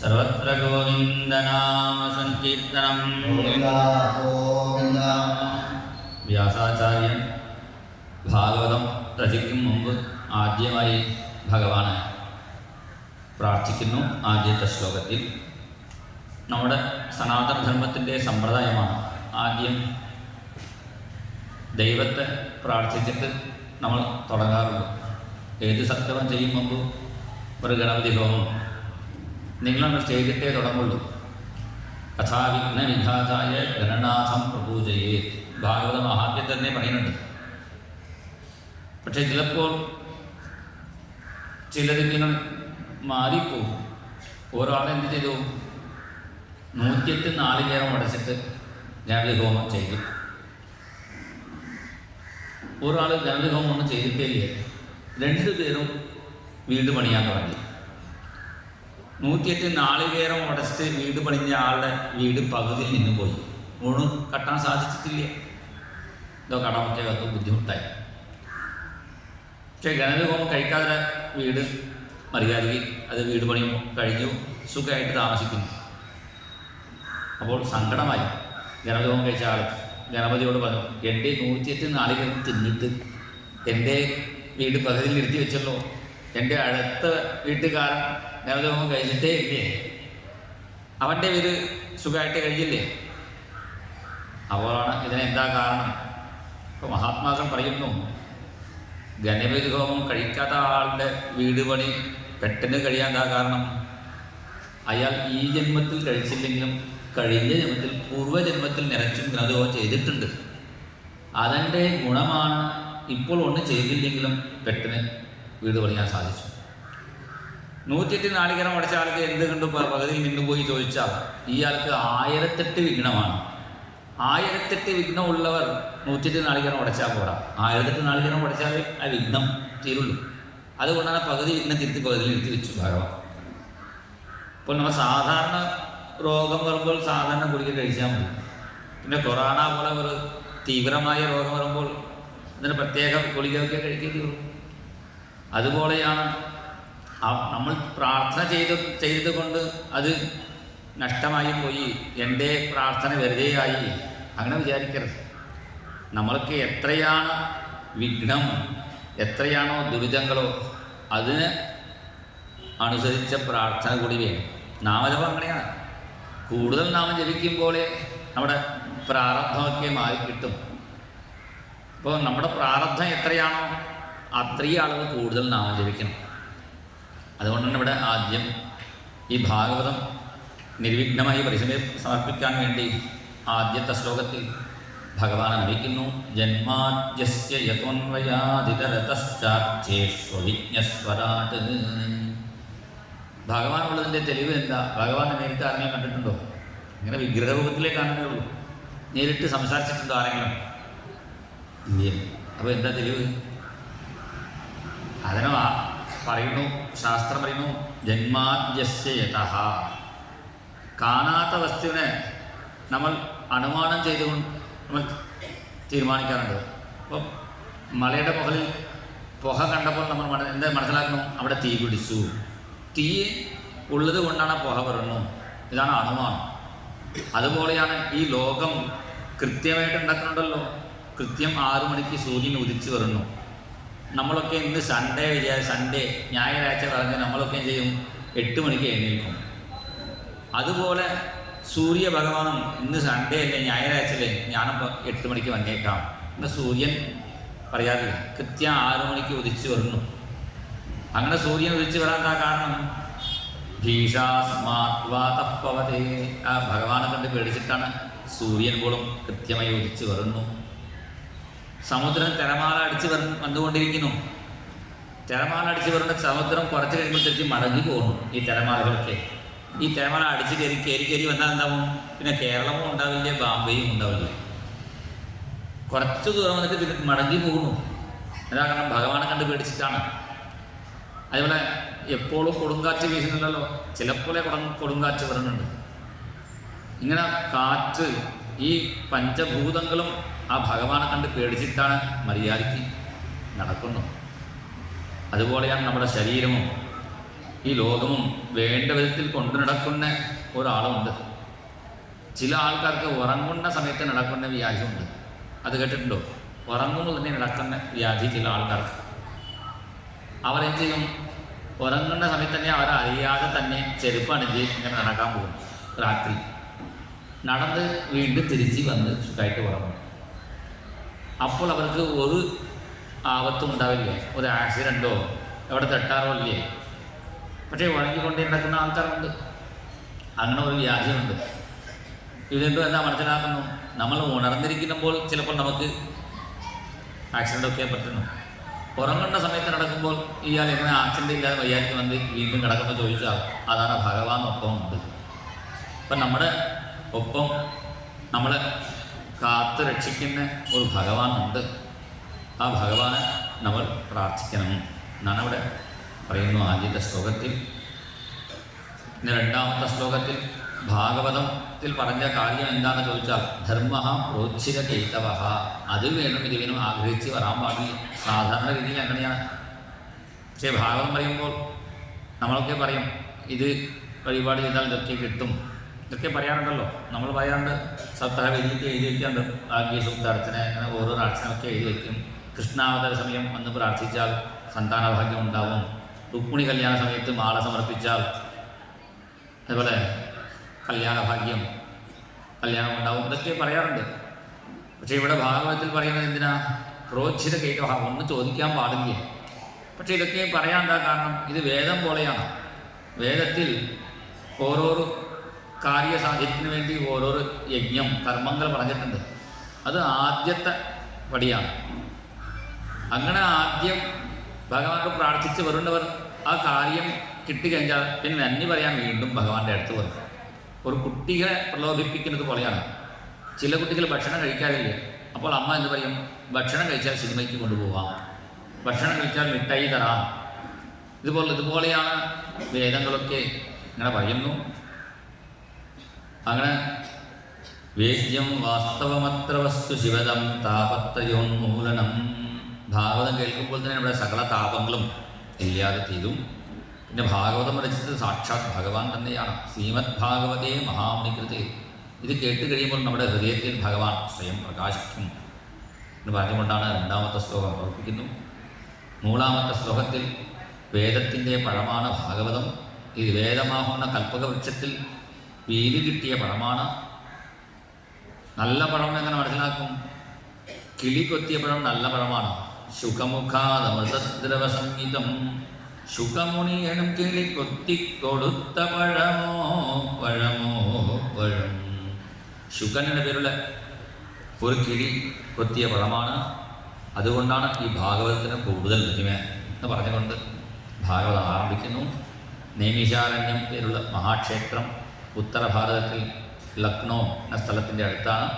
सर्वत्र गोविन्दनाम संकीर्तनं വ്യാസാചാര്യൻ ഭാഗവതം രചിക്കും മുമ്പ് ആദ്യമായി ഭഗവാനെ പ്രാർത്ഥിക്കുന്നു. ആദ്യത്തെ ശ്ലോകത്തിൽ നമ്മുടെ സനാതനധർമ്മത്തിൻ്റെ സമ്പ്രദായമാണ് ആദ്യം ദൈവത്തെ പ്രാർത്ഥിച്ചിട്ട് നമ്മൾ തുടങ്ങാറുള്ളൂ. ഏത് സത്കർമ്മം ചെയ്യും മുമ്പ് ഒരു ഗണപതി ഹോമം നിങ്ങളൊന്ന് ചെയ്തിട്ടേ തുടങ്ങുള്ളൂ. കഥാവിഘ്ന വിഘാതായ ഗണനാഥം പ്രപൂജയേ ഭാഗവത മഹാത്മ്യം തന്നെ പറയുന്നുണ്ട്. പക്ഷെ ചിലപ്പോൾ ചിലതിങ്ങനെ മാറിപ്പോവും. ഒരാൾ എന്ത് ചെയ്തു, 108 നാളികേരം ഉടച്ചിട്ട് ഗണപതി ഹോമം ചെയ്തു. ഒരാൾ ഗണപതി ഹോമം ഒന്നും ചെയ്തിട്ടേ ഇല്ല, 2 പേരും വീട് പണിയാൻ തുടങ്ങി. 108 നാളികേരം ഉടച്ചിട്ട് വീട് പണിഞ്ഞ ആളുടെ വീട് പകുതിയിൽ നിന്ന് പോയി. ഊണ് കട്ടാൻ സാധിച്ചിട്ടില്ല. ഇതോ കടമൊക്കെ വന്നു, ബുദ്ധിമുട്ടായി. പക്ഷേ ഗണപതി ഹോമം കഴിക്കാതെ വീട് മര്യാദയ്ക്ക് അത് വീട് പണിയും കഴിഞ്ഞു, സുഖമായിട്ട് താമസിക്കുന്നു. അപ്പോൾ സങ്കടമായി. ഗണപതി ഹോമം കഴിച്ച ആൾ ഗണപതിയോട് പറഞ്ഞു, എൻ്റെ 108 നാളികേരം തിന്നിട്ട് എൻ്റെ വീട് പകുതിയിൽ നിർത്തി വെച്ചല്ലോ, എൻ്റെ അടുത്ത വീട്ടുകാരൻ ഗണപതി ഹോമം കഴിച്ചിട്ടേ ഇല്ലേ, അവൻ്റെ വീട് സുഖമായിട്ട് കഴിഞ്ഞില്ലേ. അപ്പോഴാണ് ഇതിനെന്താ കാരണം. ഇപ്പോൾ മഹാത്മാക്കൾ പറയുന്നു, ഗണപതി ഹോമം കഴിക്കാത്ത ആളുടെ വീട് പണി പെട്ടെന്ന് കഴിയാൻ എന്താ കാരണം, അയാൾ ഈ ജന്മത്തിൽ കഴിച്ചില്ലെങ്കിലും കഴിഞ്ഞ ജന്മത്തിൽ പൂർവ്വജന്മത്തിൽ നിറച്ചും ഗണപതി ഹോമം ചെയ്തിട്ടുണ്ട്. അതിൻ്റെ ഗുണമാണ് ഇപ്പോൾ ഒന്നും ചെയ്തില്ലെങ്കിലും പെട്ടെന്ന് വീട് പണിയാൻ സാധിച്ചു. 108 നാളികേരം ഉടച്ച ആൾക്ക് എന്ത് കണ്ടു പകുതിയിൽ നിന്നുപോയി ചോദിച്ചാൽ ഇയാൾക്ക് 1008 വിഘ്നമാണ്. 1008 വിഘ്നം ഉള്ളവർ 108 നാളികേരം ഉടച്ചാൽ പോരാ, 1008 നാളികേരം ഉടച്ചാൽ ആ വിഘ്നം തീരുള്ളൂ. അതുകൊണ്ടാണ് പകുതി വിഘ്നം തിരുത്തി പകുതിയിൽ ഇരുത്തി വെച്ചു ഭഗവാൻ. ഇപ്പോൾ നമ്മൾ സാധാരണ രോഗം വരുമ്പോൾ സാധാരണ ഗുളിക കഴിച്ചാൽ മതി. പിന്നെ കൊറോണ പോലെ ഒരു തീവ്രമായ രോഗം വരുമ്പോൾ അതിന് പ്രത്യേക ഗുളികയൊക്കെ കഴിക്കേണ്ടി വരും. അതുപോലെയാണ് നമ്മൾ പ്രാർത്ഥന ചെയ്തത് കൊണ്ട് അത് നഷ്ടമായി പോയി, എൻ്റെ പ്രാർത്ഥന വെറുതെയായി, അങ്ങനെ വിചാരിക്കരുത്. നമ്മൾക്ക് എത്രയാണ് വിഘ്നം, എത്രയാണോ ദുരിതങ്ങളോ അതിന് അനുസരിച്ച പ്രാർത്ഥന കൂടി വേണം. നാമജപം അങ്ങനെയാണ്. കൂടുതൽ നാമം ജപിക്കുമ്പോൾ നമ്മുടെ പ്രാരബ്ധമൊക്കെ മാറിക്കിട്ടും. ഇപ്പോൾ നമ്മുടെ പ്രാരബ്ധം എത്രയാണോ അത്രയും അളവ് കൂടുതൽ നാമം ജപിക്കണം. അതുകൊണ്ടാണ് ഇവിടെ ആദ്യം ഈ ഭാഗവതം നിർവിഘ്നമായി സമർപ്പിക്കാൻ വേണ്ടി ആദ്യത്തെ ശ്ലോകത്തിൽ ഭഗവാനെ നമിക്കുന്നു. ജന്മാദ്യസ്യ യതോന്വയാദിതരതശ്ചാർച്ചേഷ്വവിജ്ഞസ്വരാട്. ഭഗവാനുള്ളതിൻ്റെ തെളിവ് എന്താ? ഭഗവാനെ നേരിട്ട് ആരെങ്കിലും കണ്ടിട്ടുണ്ടോ? ഇങ്ങനെ വിഗ്രഹരൂപത്തിലേ കാണുന്നേ ഉള്ളൂ. നേരിട്ട് സംസാരിച്ചിട്ടുണ്ടോ ആരെങ്കിലും? ഇല്ല. അപ്പോൾ എന്താ തെളിവ്? അതിന് പറയുന്നു, ശാസ്ത്രം പറയുന്നു, ജന്മാദ്യസ്യ യതഃ. കാണാത്ത വസ്തുവിനെ നമ്മൾ അനുമാനം ചെയ്തുകൊണ്ട് നമ്മൾ തീരുമാനിക്കാറുണ്ട്. അപ്പോൾ മലയുടെ മുകളിൽ പുക കണ്ടപ്പോൾ നമ്മൾ എന്താ മനസ്സിലാക്കുന്നു? അവിടെ തീ പിടിച്ചു, തീ ഉള്ളത് കൊണ്ടാണ് പുക വരുന്നു. ഇതാണ് അനുമാനം. അതുപോലെയാണ് ഈ ലോകം കൃത്യമായിട്ട് ഉണ്ടാക്കുന്നുണ്ടല്ലോ. കൃത്യം 6 മണിക്ക് സൂര്യൻ ഉദിച്ചു വരുന്നു. നമ്മളൊക്കെ ഇന്ന് സൺഡേ ഞായറാഴ്ച പറഞ്ഞ് നമ്മളൊക്കെ ചെയ്യും 8 മണിക്ക് എഴുന്നേൽക്കും. അതുപോലെ സൂര്യഭഗവാനും ഇന്ന് സൺഡേ അല്ലേ ഞായറാഴ്ചല്ലേ ഞാനപ്പോൾ 8 മണിക്ക് വന്നേക്കാം ഇന്ന് സൂര്യൻ പറയാറില്ല. കൃത്യം 6 മണിക്ക് ഉദിച്ചു വരുന്നു. അങ്ങനെ സൂര്യൻ ഉദിച്ചു വരാൻ എന്താ കാരണം? ഭീഷാസ്മാത്വാതപ്പവതേ. ആ ഭഗവാനെ കണ്ട് പേടിച്ചിട്ടാണ് സൂര്യൻ പോലും കൃത്യമായി ഉദിച്ച് വരുന്നു. സമുദ്രം തിരമാല അടിച്ച് വന്നുകൊണ്ടിരിക്കുന്നു. തിരമാല അടിച്ച് വരുന്ന സമുദ്രം കുറച്ച് കഴിയുമ്പോൾ തിരിച്ച് മടങ്ങി പോകുന്നു. ഈ തിരമാലകളൊക്കെ ഈ തിരമാല അടിച്ച് കയറി വന്നാൽ എന്താവും? പിന്നെ കേരളവും ഉണ്ടാവില്ല, ബാംബെയും ഉണ്ടാവില്ല. കുറച്ച് ദൂരം വന്നിട്ട് പിന്നെ മടങ്ങി പോകുന്നു. അതാ കാരണം ഭഗവാനെ കണ്ട് പേടിച്ചിട്ടാണ്. അതേപോലെ എപ്പോഴും കൊടുങ്കാറ്റ് വീശുന്നില്ലല്ലോ, ചിലപ്പോലെ കൊടുങ്കാറ്റ് വരുന്നുണ്ട്. ഇങ്ങനെ കാറ്റ്, ഈ പഞ്ചഭൂതങ്ങളും ആ ഭഗവാനെ കണ്ട് പേടിച്ചിട്ടാണ് മര്യാദയ്ക്ക് നടക്കുന്നു. അതുപോലെയാണ് നമ്മുടെ ശരീരവും ഈ ലോകവും വേണ്ട വിധത്തിൽ കൊണ്ടു നടക്കുന്ന ഒരാളുണ്ട്. ചില ആൾക്കാർക്ക് ഉറങ്ങുന്ന സമയത്ത് നടക്കുന്ന വ്യാധിയുണ്ട്. അത് കേട്ടിട്ടുണ്ടോ? ഉറങ്ങുമ്പോൾ തന്നെ നടക്കുന്ന വ്യാധി ചില ആൾക്കാർക്ക്. അവരെന്ത് ചെയ്യും? ഉറങ്ങുന്ന സമയത്ത് തന്നെ അവരറിയാതെ തന്നെ ചെരുപ്പണിഞ്ഞ് ഇങ്ങനെ നടക്കാൻ പോകും. രാത്രി നടന്ന് വീണ്ടും തിരിച്ച് വന്ന് സുഖമായിട്ട് ഉറങ്ങും. അപ്പോൾ അവർക്ക് ഒരു ആപത്തും ഉണ്ടാവില്ലേ, ഒരു ആക്സിഡൻറ്റോ എവിടെ തട്ടാറോ ഇല്ലേ. പക്ഷേ ഉറങ്ങിക്കൊണ്ടേ നടക്കുന്ന ആൾക്കാരുണ്ട്. അങ്ങനെ ഒരു വ്യാധിയുണ്ട്. ഇതെന്തോ എന്താ മനസ്സിലാക്കുന്നു? നമ്മൾ ഉണർന്നിരിക്കുമ്പോൾ ചിലപ്പോൾ നമുക്ക് ആക്സിഡൻ്റൊക്കെ പറ്റുന്നു. ഉറങ്ങുന്ന സമയത്ത് നടക്കുമ്പോൾ ഇയാൾ എങ്ങനെ ആക്സിഡൻ്റ് ഇല്ലാതെ വയ്യാതിക്ക് വന്ന് വീണ്ടും കിടക്കുമ്പോൾ ചോദിച്ചാൽ അതാണ് ഭഗവാനൊപ്പം ഉണ്ട്. അപ്പം നമ്മുടെ ഒപ്പം നമ്മളെ കാത്ത് രക്ഷിക്കുന്ന ഒരു ഭഗവാനുണ്ട്. ആ ഭഗവാനെ നമ്മൾ പ്രാർത്ഥിക്കണം എന്നാണ് ഇവിടെ പറയുന്നു ആദ്യത്തെ ശ്ലോകത്തിൽ. ഇനി രണ്ടാമത്തെ ശ്ലോകത്തിൽ ഭാഗവതത്തിൽ പറഞ്ഞ കാര്യം എന്താണെന്ന് ചോദിച്ചാൽ ധർമ്മ പ്രോച്ഛിത കേതവ, അത് വേണം ഇതിനും ആഗ്രഹിച്ച് വരാൻ പാടില്ല. സാധാരണ രീതിയിൽ അങ്ങനെയാണ്. പക്ഷേ ഭാഗവതം പറയുമ്പോൾ നമ്മളൊക്കെ പറയും ഇത് വഴിപാട് ചെയ്താൽ ഇതൊക്കെ കിട്ടും, ഇതൊക്കെ പറയാറുണ്ടല്ലോ. നമ്മൾ പറയാറുണ്ട്, സപ്താഹ വേദിയൊക്കെ എഴുതി വയ്ക്കാറുണ്ട്. ആഗ്യ സൂക്ത അർച്ചന, അങ്ങനെ ഓരോരോ അർച്ചനയൊക്കെ എഴുതി വയ്ക്കും. കൃഷ്ണാവതാര സമയം വന്ന് പ്രാർത്ഥിച്ചാൽ സന്താനഭാഗ്യം ഉണ്ടാവും. രുക്മിണി കല്യാണ സമയത്ത് മാല സമർപ്പിച്ചാൽ അതുപോലെ കല്യാണം ഉണ്ടാവും. ഇതൊക്കെ പറയാറുണ്ട്. പക്ഷേ ഇവിടെ ഭാഗവതത്തിൽ പറയുന്നത് എന്തിനാ? പ്രോച്ഛിത കേട്ട, ഒന്ന് ചോദിക്കാൻ പാടില്ല. പക്ഷേ ഇതൊക്കെ പറയാൻ എന്താ കാരണം? ഇത് വേദം പോലെയാണ്. വേദത്തിൽ ഓരോരോ കാര്യസാധ്യത്തിന് വേണ്ടി ഓരോരോ യജ്ഞം കർമ്മങ്ങൾ പറഞ്ഞിട്ടുണ്ട്. അത് ആദ്യത്തെ പടിയാണ്. അങ്ങനെ ആദ്യം ഭഗവാനോട് പ്രാർത്ഥിച്ച് വരുന്നവർ ആ കാര്യം കിട്ടിക്കഴിഞ്ഞാൽ പിന്നെ നന്ദി പറയാൻ വീണ്ടും ഭഗവാന്റെ അടുത്ത് വരും. ഒരു കുട്ടികളെ പ്രലോഭിപ്പിക്കുന്നത് പോലെയാണ്. ചില കുട്ടികൾ ഭക്ഷണം കഴിക്കാറില്ല. അപ്പോൾ അമ്മ എന്ത് പറയും? ഭക്ഷണം കഴിച്ചാൽ സിനിമയ്ക്ക് കൊണ്ടുപോകാം, ഭക്ഷണം കഴിച്ചാൽ മിഠായി തരാം. ഇതുപോലെയാണ് വേദങ്ങളൊക്കെ ഇങ്ങനെ പറയുന്നു. അങ്ങനെ വേദ്യം വാസ്തവമത്ര വസ്തു ശിവദം താപത്രയോന്മൂലനം. ഭാഗവതം കേൾക്കുമ്പോൾ തന്നെ നമ്മുടെ സകല താപങ്ങളും ഇല്ലാതെ തീരും. പിന്നെ ഭാഗവതം രചിച്ചത് സാക്ഷാത് ഭഗവാൻ തന്നെയാണ്. ശ്രീമദ് ഭാഗവതേ മഹാമുനികൃതേ. ഇത് കേട്ട് കഴിയുമ്പോൾ നമ്മുടെ ഹൃദയത്തിൽ ഭഗവാൻ സ്വയം പ്രകാശിക്കും എന്ന് പറഞ്ഞുകൊണ്ടാണ് രണ്ടാമത്തെ ശ്ലോകം സമർപ്പിക്കുന്നു. മൂന്നാമത്തെ ശ്ലോകത്തിൽ വേദത്തിൻ്റെ പഴമാണ് ഭാഗവതം. ഇത് വേദമാകുന്ന കൽപ്പകവൃക്ഷത്തിൽ വീര് കിട്ടിയ പഴമാണ്. നല്ല പഴം എങ്ങനെ മനസ്സിലാക്കും? കിളി കൊത്തിയ പഴം നല്ല പഴമാണ്. ശുഖമുഖാദമൃതദ്രവ സംഗീതം. ശുഖമുനിയനും കിളി കൊത്തിക്കൊടുത്ത പഴം. ശുഖൻ എന്ന പേരുള്ള ഒരു കിളി കൊത്തിയ പഴമാണ്. അതുകൊണ്ടാണ് ഈ ഭാഗവതത്തിന് കൂടുതൽ മഹിമ എന്ന് പറഞ്ഞുകൊണ്ട് ഭാഗവതം ആരംഭിക്കുന്നു. നൈമിഷാരണ്യം പേരുള്ള മഹാക്ഷേത്രം ഉത്തരഭാരതത്തിൽ ലക്നോ എന്ന സ്ഥലത്തിൻ്റെ അടുത്താണ്.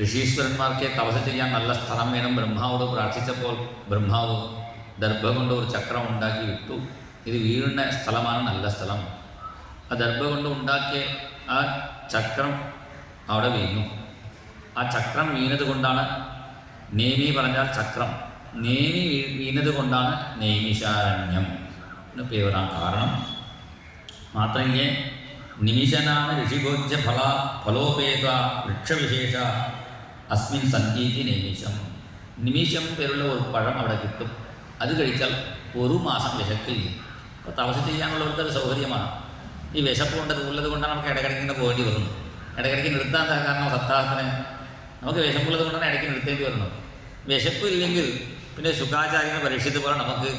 ഋഷീശ്വരന്മാർക്ക് തപസ് ചെയ്യാൻ നല്ല സ്ഥലം വേണം. ബ്രഹ്മാവോട് പ്രാർത്ഥിച്ചപ്പോൾ ബ്രഹ്മാവ് ദർഭ കൊണ്ട് ഒരു ചക്രം ഉണ്ടാക്കി വിട്ടു. ഇത് വീഴുന്ന സ്ഥലമാണ് നല്ല സ്ഥലം. ആ ദർഭ കൊണ്ട് ഉണ്ടാക്കിയ ആ ചക്രം അവിടെ വീണു. ആ ചക്രം വീണത് കൊണ്ടാണ് നേമി പറഞ്ഞാൽ ചക്രം, നേമി വീണത് കൊണ്ടാണ് നൈമിഷാരണ്യം എന്ന് പേര് വരാൻ കാരണം. മാത്രമേ നിമിഷനാമ ഋഷിഭോജ്യ ഫലോപേത വൃക്ഷവിശേഷ അസ്മിൻ സഞ്ജീതി നൈമിഷം. നിമിഷം പേരുള്ള ഒരു പഴം അവിടെ കിട്ടും. അത് കഴിച്ചാൽ ഒരു മാസം വിശക്കില്ല. അപ്പോൾ തപസ് ചെയ്യാനുള്ളവർക്ക് അത് സൗകര്യമാണ്. ഈ വിശപ്പ് ഉള്ളത് കൊണ്ടാണ് നമുക്ക് ഇടയ്ക്കിടയ്ക്ക് ഇങ്ങനെ പോകേണ്ടി വരുന്നത്. ഇടയ്ക്കിടയ്ക്ക് നിർത്താൻ കാരണം സപ്താഹത്തിന് നമുക്ക് വിശപ്പുള്ളത് കൊണ്ടാണ് ഇടയ്ക്ക് നിർത്തേണ്ടി വരുന്നത്. വിശപ്പ് ഇല്ലെങ്കിൽ പിന്നെ ശുക്കാചാര്യനെ പരീക്ഷിച്ച് പോലെ നമുക്ക്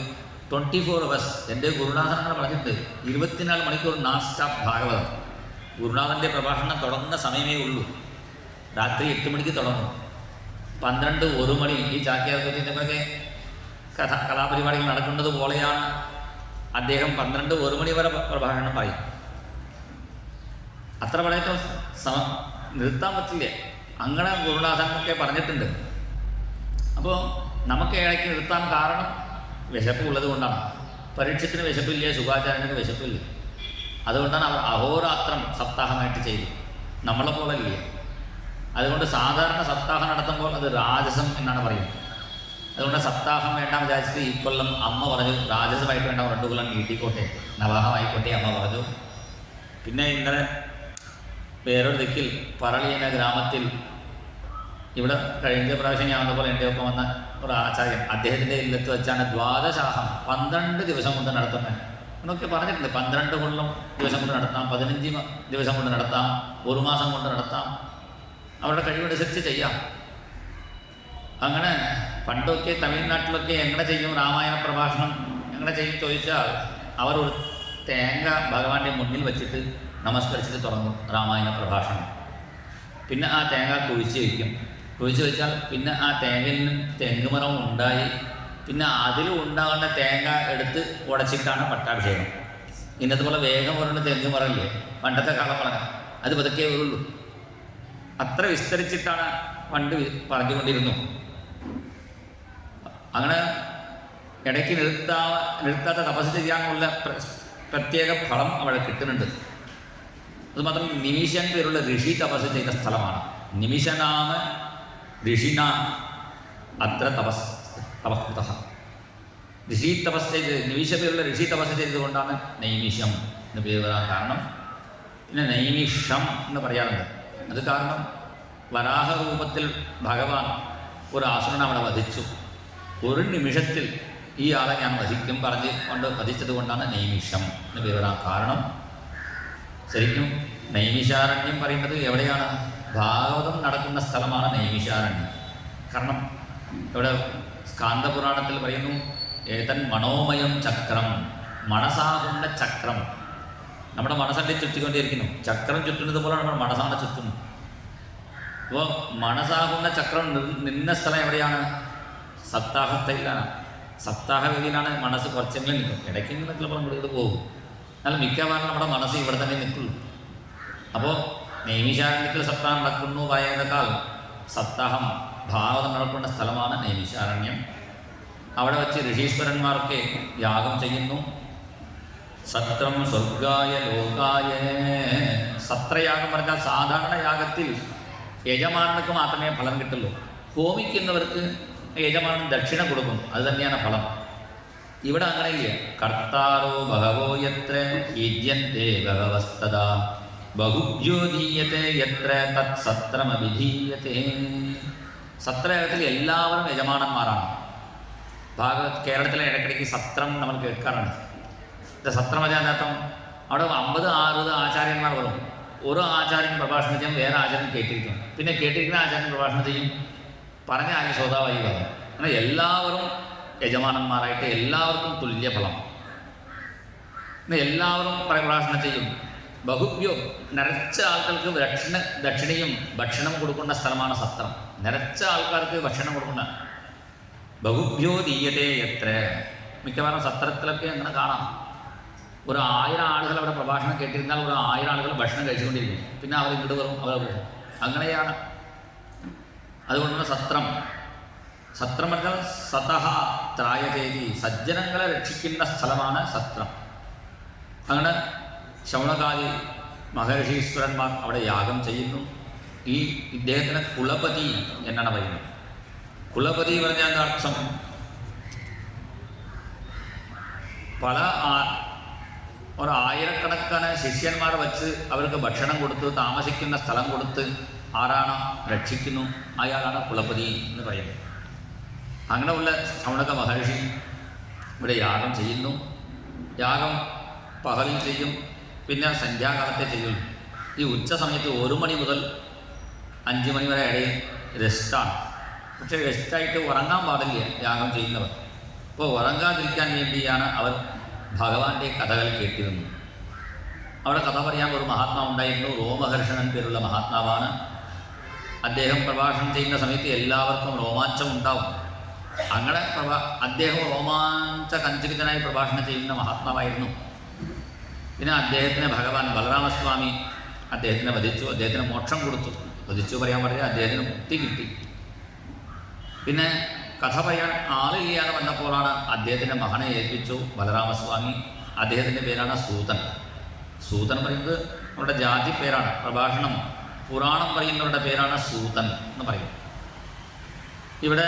24 hours എൻ്റെ ഗുരുനാഥനങ്ങൾ പറഞ്ഞിട്ട് 24 മണിക്കൂർ നോൺ സ്റ്റോപ്പ് ഭാഗവതം. ഗുരുനാഥൻ്റെ പ്രഭാഷണം തുടങ്ങുന്ന സമയമേ ഉള്ളൂ. രാത്രി 8 മണിക്ക് തുടങ്ങും. 12-1 മണി ഈ ചാക്യാർകൂത്തിൻ്റെയൊക്കെ കലാപരിപാടികൾ നടക്കുന്നത് പോലെയാണ് അദ്ദേഹം 12-1 മണി വരെ പ്രഭാഷണം പറയും. അത്ര പറഞ്ഞിട്ടും നിർത്താൻ പറ്റില്ല. അങ്ങനെ ഗുരുനാഥനൊക്കെ പറഞ്ഞിട്ടുണ്ട്. അപ്പോൾ നമുക്ക് ഇടയ്ക്ക് നിർത്താൻ കാരണം വിശപ്പ് ഉള്ളത് കൊണ്ടാണ്. പരീക്ഷത്തിന് വിശപ്പില്ല, ശുഭാചാര്യന് വിശപ്പില്ല. അതുകൊണ്ടാണ് അവർ അഹോരാത്രം സപ്താഹമായിട്ട് ചെയ്തു. നമ്മളെ പോലെ ഇല്ല. അതുകൊണ്ട് സാധാരണ സപ്താഹം നടത്തുമ്പോൾ അത് രാജസം എന്നാണ് പറയുന്നത്. അതുകൊണ്ട് സപ്താഹം വേണ്ടാന്ന് വിചാരിച്ചിട്ട് ഈ കൊല്ലം അമ്മ പറഞ്ഞു രാജസമായിട്ട് വേണ്ട 2 കൊല്ലം നീട്ടിക്കോട്ടെ, നവാഹമായിക്കോട്ടെ അമ്മ പറഞ്ഞു. പിന്നെ ഇന്നലെ വേറൊരു ദിക്കിൽ പറളി എന്ന ഗ്രാമത്തിൽ ഇവിടെ കഴിഞ്ഞ പ്രാവശ്യം ഞാൻ വന്നപ്പോൾ എൻ്റെ ഒപ്പം വന്ന ഒരു ആചാര്യൻ, അദ്ദേഹത്തിൻ്റെ ഇല്ലത്ത് വെച്ചാണ് ദ്വാദശാഹം 12 ദിവസം കൊണ്ട് നടത്തുന്നത് എന്നൊക്കെ പറഞ്ഞിട്ടുണ്ട്. 12 ദിവസം കൊണ്ട് നടത്താം, 15 ദിവസം കൊണ്ട് നടത്താം, 1 മാസം കൊണ്ട് നടത്താം, അവരുടെ കഴിവനുസരിച്ച് ചെയ്യാം. അങ്ങനെ പണ്ടൊക്കെ തമിഴ്നാട്ടിലൊക്കെ എങ്ങനെ ചെയ്യും രാമായണ പ്രഭാഷണം എങ്ങനെ ചെയ്യും ചോദിച്ചാൽ അവർ ഒരു തേങ്ങ ഭഗവാന്റെ മുന്നിൽ വെച്ചിട്ട് നമസ്കരിച്ചിട്ട് തുടങ്ങും രാമായണ പ്രഭാഷണം. പിന്നെ ആ തേങ്ങ കുഴിച്ച് വയ്ക്കും. കുഴിച്ച് വെച്ചാൽ പിന്നെ ആ തേങ്ങയിൽ നിന്നും തെങ്ങുമരം ഉണ്ടായി പിന്നെ അതിൽ ഉണ്ടാകുന്ന തേങ്ങ എടുത്ത് ഉടച്ചിട്ടാണ് പട്ടാഭിഷേകം. ഇന്നത്തെ പോലെ വേഗം പറയുന്ന തെങ്ങുമരമില്ലേ, പണ്ടത്തെ കാലം പറഞ്ഞ അത് പതുക്കെ ഉള്ളൂ. അത്ര വിസ്തരിച്ചിട്ടാണ് പണ്ട് പറഞ്ഞുകൊണ്ടിരുന്നു. അങ്ങനെ ഇടയ്ക്ക് നിർത്താത്ത തപസ് ചെയ്യാനുള്ള പ്രത്യേക ഫലം അവിടെ കിട്ടുന്നുണ്ട്. അതുമാത്രം നിമിഷൻ പേരുള്ള ഋഷി തപസ് ചെയ്ത സ്ഥലമാണ്. നിമിഷനാമ ഋഷിന അത്ര തപസ്കൃത. ഋഷി തപസ് ചെയ്ത് നിമിഷ പേരുള്ള ഋഷി തപസ് ചെയ്തുകൊണ്ടാണ് നൈമിഷം എന്ന് പേര് വരാൻ കാരണം. പിന്നെ നൈമിഷം എന്ന് പറയാറുണ്ട്. അത് കാരണം വരാഹരൂപത്തിൽ ഭഗവാൻ ഒരു ആസുരനെ അവിടെ വധിച്ചു. 1 നിമിഷത്തിൽ ഈ ആളെ ഞാൻ വധിക്കും പറഞ്ഞ് കൊണ്ട് വധിച്ചത് കൊണ്ടാണ് നൈമിഷം എന്ന് പേര് വരാൻ കാരണം. ശരിക്കും നൈമിഷാരണ്യം പറയുന്നത് എവിടെയാണ്? ഭാഗവതം നടക്കുന്ന സ്ഥലമാണ് നൈമിഷാരണ്യം. കാരണം ഇവിടെ സ്കാന്ദപുരാണത്തിൽ പറയുന്നു ഏതൻ മനോമയം ചക്രം, മനസാകുന്ന ചക്രം. നമ്മുടെ മനസ്സല്ലേ ചുറ്റിക്കൊണ്ടിരിക്കുന്നു. ചക്രം ചുറ്റുന്നത് പോലെ നമ്മുടെ മനസ്സാണ് ചുറ്റുന്നത്. അപ്പോൾ മനസ്സാകുന്ന ചക്രം നിന്ന സ്ഥലം എവിടെയാണ്? സപ്താഹത്തിലാണ്. സപ്താഹവേദിയിലാണ് മനസ്സ് കുറച്ചെങ്കിലും നിൽക്കും. ഇടയ്ക്കെങ്കിലും ചിലപ്പോൾ നമ്മൾ പോകും. എന്നാൽ മിക്കവാറും നമ്മുടെ മനസ്സ് ഇവിടെ തന്നെ നിൽക്കുള്ളൂ. അപ്പോൾ നൈമിഷാരണ്യത്തിൽ സപ്താഹം നടക്കുന്നു പറയുന്നതിനേക്കാൾ സപ്താഹം ഭാഗവതം നടക്കുന്ന സ്ഥലമാണ് നൈമിഷാരണ്യം. അവിടെ വെച്ച് ഋഷീശ്വരന്മാർക്ക് യാഗം ചെയ്യുന്നു. സത്രം സ്വർഗായ ലോകായ. സത്രയാഗം പറഞ്ഞാൽ സാധാരണ യാഗത്തിൽ യജമാനർക്ക് മാത്രമേ ഫലം കിട്ടുള്ളൂ. ഹോമിക്കുന്നവർക്ക് യജമാനൻ ദക്ഷിണ കൊടുക്കും, അത് തന്നെയാണ് ഫലം. ഇവിടെ അങ്ങനെയില്ല. കർത്താരോ ബഹവോ യത്ര യജ്യന്തേ ബഹവസ്തദാ ബഹുഭ്യോ ദീയത്തെ യത്ര തത് സത്രമഭിധീയത്തെ. സത്രയാഗത്തിൽ എല്ലാവരും യജമാനന്മാരാണ്. കേരളത്തിലെ ഇടയ്ക്കിടയ്ക്ക് സത്രം നമ്മൾ കേൾക്കാറുണ്ട്. സത്രമജാനർത്ഥം അവിടെ 50-60 ആചാര്യന്മാർ വരും. ഒരു ആചാര്യൻ പ്രഭാഷണം ചെയ്യും, വേറെ ആചാര്യൻ കേട്ടിരിക്കും. പിന്നെ കേട്ടിരിക്കുന്ന ആചാര്യൻ പ്രഭാഷണം ചെയ്യും, പറഞ്ഞ ആരും ശ്രോതാവായി വരും. അങ്ങനെ എല്ലാവരും യജമാനന്മാരായിട്ട് എല്ലാവർക്കും തുല്യഫലം. എല്ലാവരും പ്രഭാഷണം ചെയ്യും. ബഹുഭ്യോ നിറച്ച ആൾക്കാർക്ക് ദക്ഷിണയും ഭക്ഷണം കൊടുക്കുന്ന സ്ഥലമാണ് സത്രം. നിറച്ച ആൾക്കാർക്ക് ഭക്ഷണം കൊടുക്കുന്ന ബഹുഭ്യോ ദീയതേ എത്ര. മിക്കവാറും സത്രത്തിലൊക്കെ അങ്ങനെ കാണാം. ഒരു 1000 ആളുകൾ അവിടെ പ്രഭാഷണം കേട്ടിരുന്നാൽ ഒരു 1000 ആളുകൾ ഭക്ഷണം കഴിച്ചുകൊണ്ടിരിക്കും. പിന്നെ അവർ ഇങ്ങോട്ട് വരും, അവർ പോകും. അങ്ങനെയാണ്. അതുകൊണ്ടാണ് സത്രം. സത്രം പറഞ്ഞാൽ സതഹ ത്രായതേതി, സജ്ജനങ്ങളെ രക്ഷിക്കുന്ന സ്ഥലമാണ് സത്രം. അങ്ങനെ ശൗനകാദി മഹർഷീശ്വരന്മാർ അവിടെ യാഗം ചെയ്യുന്നു. ഇദ്ദേഹത്തിന് കുലപതി എന്നാണ് പറയുന്നത്. കുലപതി പറഞ്ഞാൽ അർത്ഥം പല 1000കണക്കാണ് ശിഷ്യന്മാർ വച്ച് അവർക്ക് ഭക്ഷണം കൊടുത്ത് താമസിക്കുന്ന സ്ഥലം കൊടുത്ത് ആരാണ് രക്ഷിക്കുന്നു അയാളാണ് കുലപതി എന്ന് പറയുന്നത്. അങ്ങനെയുള്ള ശൗനക മഹർഷി ഇവിടെ യാഗം ചെയ്യുന്നു. യാഗം പകലിൽ ചെയ്യും, പിന്നെ സന്ധ്യാകാലത്തെ ചെയ്യുള്ളൂ. ഈ ഉച്ച സമയത്ത് 1 മണി മുതൽ 5 മണി വരെ ഇടയിൽ റെസ്റ്റാണ്. പക്ഷേ റെസ്റ്റായിട്ട് ഉറങ്ങാൻ പാടില്ല യാഗം ചെയ്യുന്നവർ. അപ്പോൾ ഉറങ്ങാതിരിക്കാൻ വേണ്ടിയാണ് അവർ ഭഗവാന്റെ കഥകൾ കേട്ടിരുന്നത്. അവിടെ കഥ പറയാൻ ഒരു മഹാത്മാവുണ്ടായിരുന്നു. റോമഹർഷണൻ പേരുള്ള മഹാത്മാവാണ്. അദ്ദേഹം പ്രഭാഷണം ചെയ്യുന്ന സമയത്ത് എല്ലാവർക്കും രോമാഞ്ചം ഉണ്ടാവും. അങ്ങനെ അദ്ദേഹം രോമാഞ്ചകഞ്ചിതനായി പ്രഭാഷണം ചെയ്യുന്ന മഹാത്മാവായിരുന്നു. പിന്നെ അദ്ദേഹത്തിന് ഭഗവാൻ ബലരാമസ്വാമി അദ്ദേഹത്തിനെ വധിച്ചു, അദ്ദേഹത്തിന് മോക്ഷം കൊടുത്തു. വധിച്ചു പറയാൻ പറഞ്ഞാൽ അദ്ദേഹത്തിന് മുക്തി കിട്ടി. പിന്നെ കഥ പറയാൻ ആളില്ലാതെ വന്നപ്പോഴാണ് അദ്ദേഹത്തിൻ്റെ മകനെ ഏൽപ്പിച്ചു ബലരാമസ്വാമി. അദ്ദേഹത്തിൻ്റെ പേരാണ് സൂതൻ. സൂതൻ പറയുന്നത് അവരുടെ ജാതി പേരാണ്. പ്രഭാഷണം പുരാണം പറയുന്നവരുടെ പേരാണ് സൂതൻ എന്ന് പറയും. ഇവിടെ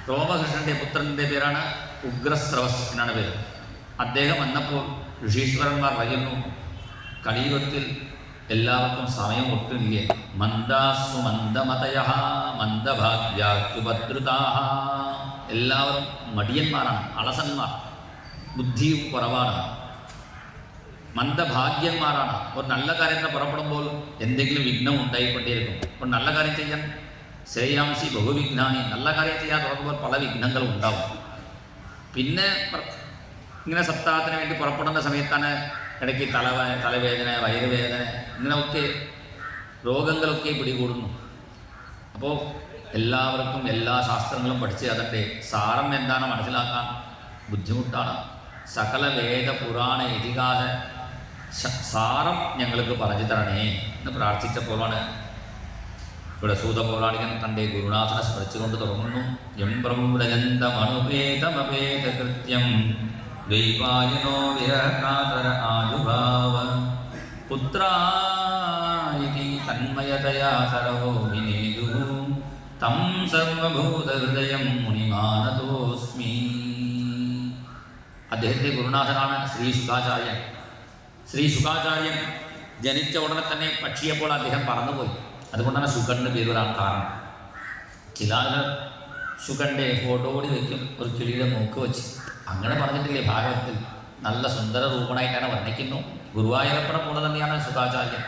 രോമകൃഷ്ണൻ്റെ പുത്രൻ്റെ പേരാണ് ഉഗ്രസ്രവസ് എന്നാണ് പേര്. അദ്ദേഹം വന്നപ്പോൾ ഋഷീശ്വരന്മാർ പറയുന്നു, കലിയുഗത്തിൽ എല്ലാവർക്കും സമയം ഒട്ടുമില്ല. മന്ദാസു മന്ദമതയ മന്ദഭാഗ്യാഭദ്രുതാഹ. എല്ലാവരും മടിയന്മാരാണ്, അളസന്മാർ, ബുദ്ധിയും കുറവാണ്, മന്ദഭാഗ്യന്മാരാണ്. ഒരു നല്ല കാര്യത്തിന് പുറപ്പെടുമ്പോൾ എന്തെങ്കിലും വിഘ്നം ഉണ്ടായിക്കൊണ്ടേയിരിക്കും. ഒരു നല്ല കാര്യം ചെയ്യാൻ ശ്രേയാംസി ബഹുവിഘ്നാനി, നല്ല കാര്യം ചെയ്യാൻ തുടങ്ങുമ്പോൾ പല വിഘ്നങ്ങളും ഉണ്ടാവും. പിന്നെ ഇങ്ങനെ സപ്താഹത്തിന് വേണ്ടി പുറപ്പെടുന്ന സമയത്താണ് ഇടയ്ക്ക് തലവേദന, വയറുവേദന, ഇങ്ങനെയൊക്കെ രോഗങ്ങളൊക്കെ പിടികൂടുന്നു. അപ്പോൾ എല്ലാവർക്കും എല്ലാ ശാസ്ത്രങ്ങളും പഠിച്ച് അതിൻ്റെ സാരം എന്താണ് മനസ്സിലാക്കാൻ ബുദ്ധിമുട്ടാണ്. സകല വേദ പുരാണ ഇതിഹാസ സാരം ഞങ്ങൾക്ക് പറഞ്ഞു തരണേ എന്ന് പ്രാർത്ഥിച്ചപ്പോഴാണ് ഇവിടെ സൂതപൗരാണികൻ തൻ്റെ ഗുരുനാഥനെ സ്മരിച്ചുകൊണ്ട് തുടങ്ങുന്നു. യം ബ്രഹ്മണജന്തമനുപേതമപേതകൃത്യം ദൈവായനോ വിരഹകാതര ആജുഭാവ പുത്രായിതി തന്മയതയാ സർവോ വിനേദു തം സർവഭൂതഹൃദയം മുനിമാനതോസ്മി. അദ്ദേഹത്തിൻ്റെ ഗുരുനാഥനാണ് ശ്രീ ശുകാചാര്യൻ. ശ്രീ ശുകാചാര്യൻ ജനിച്ച ഉടനെ തന്നെ പക്ഷിയപ്പോൾ അദ്ദേഹം പറന്നുപോയി. അതുകൊണ്ടാണ് ശുകൻ്റെ പേര് വരാൻ കാരണം. ചില ആളുകൾ ശുകൻ്റെ ഫോട്ടോ കൂടി വയ്ക്കും, ഒരു കിളിയുടെ മൂക്ക് വെച്ച്. അങ്ങനെ പറഞ്ഞിട്ടില്ലേ ഭാഗവതത്തിൽ? നല്ല സുന്ദര രൂപണായിട്ടാണ് വർണ്ണിക്കുന്നു. ഗുരുവായൂരപ്പനെ പോലെ തന്നെയാണ് ശുകാചാര്യൻ.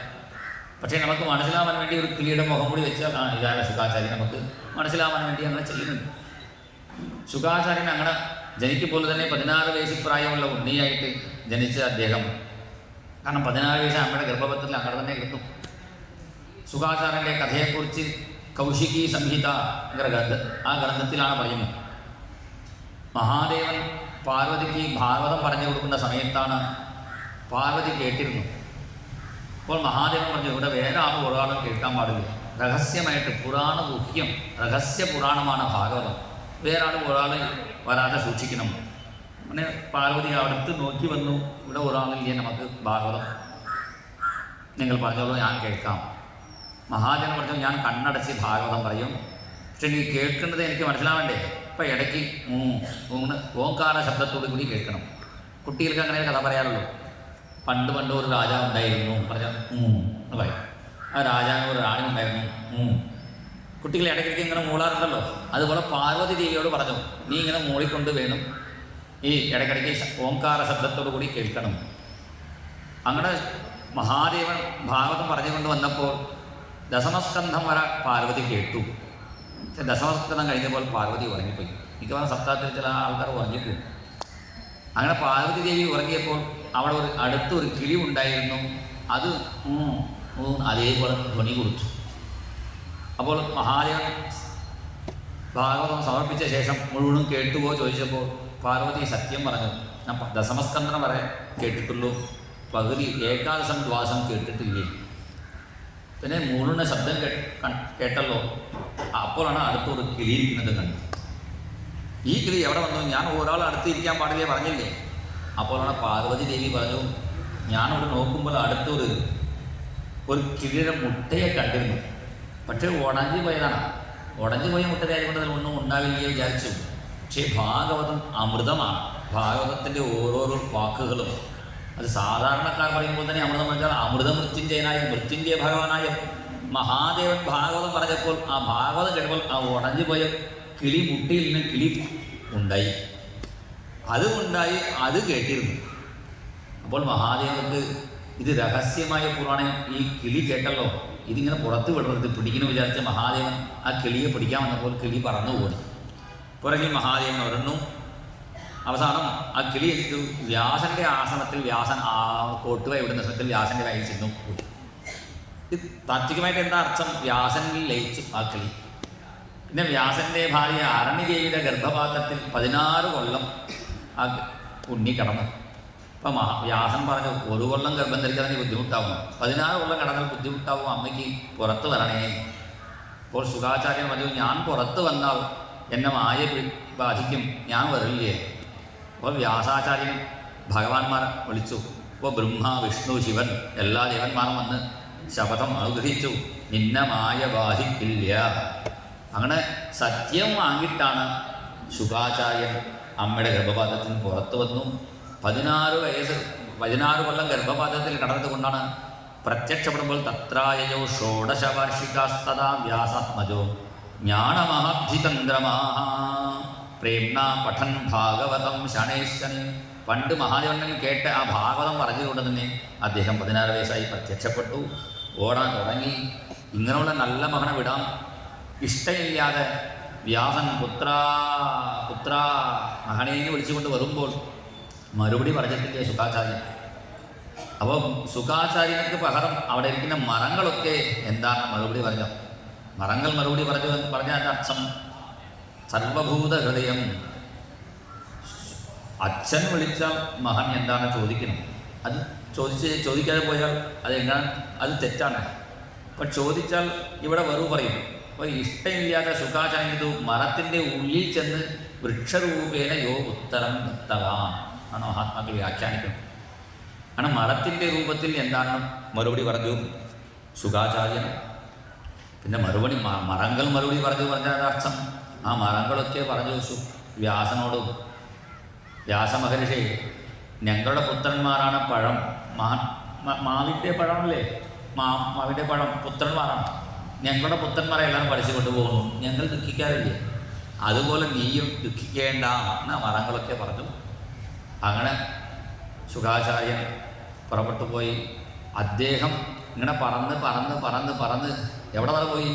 പക്ഷേ നമുക്ക് മനസ്സിലാവാൻ വേണ്ടി ഒരു കിളിയുടെ മുഖം കൂടി വെച്ചാൽ ഇതാണ് ശുകാചാര്യൻ, നമുക്ക് മനസ്സിലാവാൻ വേണ്ടി അങ്ങനെ ചെയ്യുന്നുണ്ട്. ശുകാചാര്യൻ അങ്ങനെ ജനിക്കുമ്പോൾ തന്നെ 16 വയസ്സിൽ പ്രായമുള്ള ഉണ്ണിയായിട്ട് ജനിച്ച അദ്ദേഹം, കാരണം 16 വയസ്സ് അമ്മയുടെ ഗർഭപത്രത്തിൽ അങ്ങനെ തന്നെ കിട്ടും. ശുകാചാര്യൻ്റെ കഥയെക്കുറിച്ച് കൗശികി സംഹിത ആ ഗ്രന്ഥത്തിലാണ് പറയുന്നത്. മഹാദേവൻ പാർവതിക്ക് ഭാഗവതം പറഞ്ഞു കൊടുക്കുന്ന സമയത്താണ് പാർവതി കേട്ടിരുന്നു. അപ്പോൾ മഹാദേവൻ പറഞ്ഞു, ഇവിടെ വേറെ ഒരാളും കേൾക്കാൻ പാടില്ല, രഹസ്യമായിട്ട് പുരാണ ഗുഹ്യം, രഹസ്യ പുരാണമാണ് ഭാഗവതം, വേറെ ഒരാൾ വരാതെ സൂക്ഷിക്കണം. അങ്ങനെ പാർവതി അടുത്ത് നോക്കി വന്നു, ഇവിടെ ഒരാളില്ലേ നമുക്ക് ഭാഗവതം, നിങ്ങൾ പറഞ്ഞോളൂ ഞാൻ കേൾക്കാം. മഹാദേവൻ പറഞ്ഞു, ഞാൻ കണ്ണടച്ച് ഭാഗവതം പറയും, പക്ഷെ നീ കേൾക്കേണ്ടത് എനിക്ക് മനസ്സിലാവേണ്ടേ. ഇപ്പം ഇടയ്ക്ക് ഓങ്കാര ശബ്ദത്തോടു കൂടി കേൾക്കണം. കുട്ടികൾക്ക് അങ്ങനെ കഥ പറയാറുള്ളൂ. പണ്ട് ഒരു രാജാവ് ഉണ്ടായിരുന്നു പറഞ്ഞ എന്ന് പറയും. ആ രാജാവിന് ഒരു റാണി ഉണ്ടായിരുന്നു. കുട്ടികൾ ഇടയ്ക്കിടയ്ക്ക് ഇങ്ങനെ മൂളാറുണ്ടല്ലോ. അതുപോലെ പാർവതി ദേവിയോട് പറഞ്ഞു, നീ ഇങ്ങനെ മൂളിക്കൊണ്ട് വേണം ഈ ഇടയ്ക്കിടയ്ക്ക് ഓങ്കാര ശബ്ദത്തോടു കൂടി കേൾക്കണം. അങ്ങനെ മഹാദേവൻ ഭാഗവതം പറഞ്ഞുകൊണ്ട് വന്നപ്പോൾ ദശമസ്കന്ധം വരെ പാർവതി കേട്ടു. പക്ഷെ ദശമസ്കന്ധം കഴിഞ്ഞപ്പോൾ പാർവതി ഉറങ്ങിപ്പോയി. മിക്കവാറും സപ്താഹത്തിൽ ചില ആൾക്കാർ ഉറങ്ങിപ്പോയി. അങ്ങനെ പാർവതി ദേവി ഉറങ്ങിയപ്പോൾ അവിടെ അടുത്തൊരു കിളി ഉണ്ടായിരുന്നു. അത് അതേപോലെ ധ്വനി കൊടുത്തു. അപ്പോൾ മഹാദേവൻ ഭാഗവതം സമർപ്പിച്ച ശേഷം മുഴുവനും കേട്ടുപോ ചോദിച്ചപ്പോൾ പാർവതി സത്യം പറഞ്ഞു, ഞാൻ ദശമസ്കന്ധം വരെ കേട്ടിട്ടുള്ളൂ, പകുതി ഏകാദശം ദ്വാസം കേട്ടിട്ടില്ലേ. പിന്നെ മുഴുവൻ ശബ്ദം കേട്ടല്ലോ. അപ്പോഴാണ് അടുത്തൊരു കിളി ഇരിക്കുന്നത് കണ്ടു. ഈ കിളി എവിടെ വന്നു? ഞാൻ ഒരാൾ അടുത്തിരിക്കാൻ പാടില്ലേ പറഞ്ഞില്ലേ. അപ്പോഴാണ് പാർവതി ദേവി പറഞ്ഞു, ഞാനവിടെ നോക്കുമ്പോൾ അടുത്തൊരു കിളിയുടെ മുട്ടയെ കണ്ടിരുന്നു. പക്ഷേ ഉടഞ്ഞു പോയതാണ്. ഉടഞ്ഞു പോയ മുട്ടയായതുകൊണ്ട് അതിലൊന്നും ഉണ്ടാവില്ലേ വിചാരിച്ചു. പക്ഷേ ഭാഗവതം അമൃതമാണ്. ഭാഗവതത്തിൻ്റെ ഓരോരോ വാക്കുകളും അത് സാധാരണക്കാർ പറയുമ്പോൾ തന്നെ അമൃതം വെച്ചാൽ അമൃതമൃത്യുഞ്ജയനായ മൃത്യുഞ്ജയ ഭഗവാനായ മഹാദേവൻ ഭാഗവതം പറഞ്ഞപ്പോൾ ആ ഭാഗവതം കേട്ടപ്പോൾ ആ ഉടഞ്ഞു പോയ കിളി മുട്ടിയിൽ നിന്ന് കിളി ഉണ്ടായി. അതുണ്ടായി, അത് കേട്ടിരുന്നു. അപ്പോൾ മഹാദേവർക്ക് ഇത് രഹസ്യമായ പുരാണം, ഈ കിളി കേട്ടല്ലോ, ഇതിങ്ങനെ പുറത്ത് വിടരുത്, പിടിക്കുന്നു വിചാരിച്ച മഹാദേവൻ ആ കിളിയെ പിടിക്കാൻ വന്നപ്പോൾ കിളി പറന്നു പോയി. പുറകിൽ മഹാദേവൻ ഒരെണ്ണു അവസാനം ആ കിളി എന്തു വ്യാസന്റെ ആസനത്തിൽ വ്യാസൻ ആ കോട്ടുക ഇവിടുന്ന സ്ഥലത്തിൽ വ്യാസന്റെ കയ്യിൽ ചെന്നു. ഇത് താത്വികമായിട്ട് എന്താ അർത്ഥം? വ്യാസനിൽ ലയിച്ചു ആ കിളി. പിന്നെ വ്യാസന്റെ ഭാര്യ അരണിദേവിയുടെ ഗർഭപാത്രത്തിൽ 16 കൊല്ലം ആ ഉണ്ണി കടന്നു. അപ്പം വ്യാസൻ പറഞ്ഞു, ഒരു കൊല്ലം ഗർഭം ധരിക്കാൻ നീ ബുദ്ധിമുട്ടാവും, 16 കൊല്ലം കടന്നാൽ ബുദ്ധിമുട്ടാവും, അമ്മയ്ക്ക് പുറത്ത് വരണേ. അപ്പോൾ ശുകാചാര്യൻ പറഞ്ഞു, ഞാൻ പുറത്ത് വന്നാൽ എന്നെ മായ ബാധിക്കും, ഞാൻ വരില്ലേ. അപ്പോൾ വ്യാസാചാര്യൻ ഭഗവാന്മാരെ വിളിച്ചു. അപ്പോൾ ബ്രഹ്മ വിഷ്ണു ശിവൻ എല്ലാ ദേവന്മാരും വന്ന് ശപഥം അനുഗ്രഹിച്ചു, നിന്നെ മായ ബാധിക്കില്ല. അങ്ങനെ സത്യം വാങ്ങിയിട്ടാണ് ശുകാചാര്യൻ അമ്മയുടെ ഗർഭപാത്രത്തിന് പുറത്തു വന്നു. 16 കൊല്ലം ഗർഭപാത്രത്തിൽ കടന്നതുകൊണ്ടാണ് പ്രത്യക്ഷപ്പെടുമ്പോൾ തത്രായയോ ഷോഡശവാർഷികാസ്തദാ വ്യാസാത്മജോ ജ്ഞാനമഹബ്ധിതന്ത്രമാഹ പ്രേംണ പഠൻ ഭാഗവതം ശനൈശനി. പണ്ട് മഹാദേവൻ കേട്ട് ആ ഭാഗവതം പറഞ്ഞുകൊണ്ട് തന്നെ അദ്ദേഹം 16 വയസ്സായി പ്രത്യക്ഷപ്പെട്ടു, ഓടാൻ തുടങ്ങി. ഇങ്ങനെയുള്ള നല്ല മകനെ വിടാൻ ഇഷ്ടമില്ലാതെ വ്യാസൻ പുത്ര മകനേനെ വിളിച്ചുകൊണ്ട് വരുമ്പോൾ മറുപടി പറഞ്ഞിട്ടില്ലേ ശുകാചാര്യൻ. അപ്പോൾ ശുകാചാര്യനക്ക് പകരം അവിടെ ഇരിക്കുന്ന മരങ്ങളൊക്കെ എന്താണ് മറുപടി പറഞ്ഞത്? മരങ്ങൾ മറുപടി പറഞ്ഞു എന്ന് പറഞ്ഞാൽ അർത്ഥം സർവഭൂത ഹൃദയം. അച്ഛൻ വിളിച്ചാൽ മകൻ എന്താണ് ചോദിക്കണം, അത് ചോദിക്കാതെ പോയാൽ അതെന്താണ്, അത് തെറ്റാണ്. അപ്പം ചോദിച്ചാൽ ഇവിടെ വെറു പറയും. അപ്പോൾ ഇഷ്ടമില്ലാതെ ശുകാചാര്യൻ ഇത് മരത്തിൻ്റെ ഉള്ളിൽ ചെന്ന് വൃക്ഷരൂപേണ യോ ഉത്തരം ദത്തവാൻ ആണ് മഹാത്മാക്കൾ വ്യാഖ്യാനിക്കുന്നത്. കാരണം മരത്തിൻ്റെ രൂപത്തിൽ എന്താണ് മറുപടി പറഞ്ഞു ശുകാചാര്യൻ. പിന്നെ മരങ്ങൾ മറുപടി പറഞ്ഞാൽ അർത്ഥം ആ മരങ്ങളൊക്കെ പറഞ്ഞു വ്യാസനോടും, വ്യാസമഹർഷി ഞങ്ങളുടെ പുത്രന്മാരാണ് പഴം, മാവിൻ്റെ പഴമല്ലേ, മാവിൻ്റെ പഴം പുത്രന്മാരാണ്, ഞങ്ങളുടെ പുത്രന്മാരെ എല്ലാം പഠിച്ചു കൊണ്ടുപോകുന്നു, ഞങ്ങൾ ദുഃഖിക്കാറില്ലേ, അതുപോലെ നീയും ദുഃഖിക്കേണ്ട എന്ന് മരങ്ങളൊക്കെ പറഞ്ഞു. അങ്ങനെ ശുകാചാര്യൻ പുറപ്പെട്ടു പോയി. അദ്ദേഹം ഇങ്ങനെ പറന്ന് എവിടെ വരെ പോയി?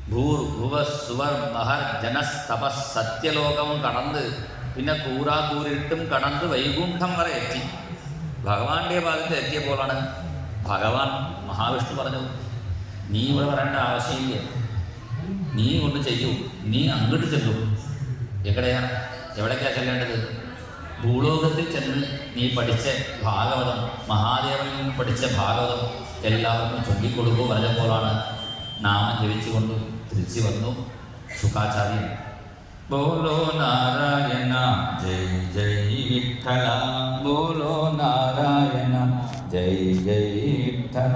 ഭൂവ സുവർ മഹർ ജനസ്തപസ് സത്യലോകവും കടന്ന് പിന്നെ കൂരാകൂരിട്ടും കടന്ന് വൈകുണ്ഠം വരെ എത്തി. ഭഗവാന്റെ ഭാഗത്ത് എത്തിയപ്പോഴാണ് ഭഗവാൻ മഹാവിഷ്ണു പറഞ്ഞു, നീ ഇവിടെ വരേണ്ട ആവശ്യമില്ല, നീ കൊണ്ട് ചെയ്യൂ, നീ അങ്ങോട്ട് ചെല്ലൂ. എവിടേക്കാണ് ചെല്ലേണ്ടത്? ഭൂലോകത്തിൽ ചെന്ന് നീ പഠിച്ച ഭാഗവതം, മഹാദേവനിൽ നിന്ന് പഠിച്ച ഭാഗവതം എല്ലാവർക്കും ചൊല്ലിക്കൊടുക്കൂ പറഞ്ഞപ്പോഴാണ് നാമം ജപിച്ചുകൊണ്ട് തിരിച്ചു വന്നു ശുകാചാര്യൻ. ബോലോ നാരായണ ജയ് ജയ് വിഠല, ബോലോ നാരായണ ജയ് ജയ് വിഠല,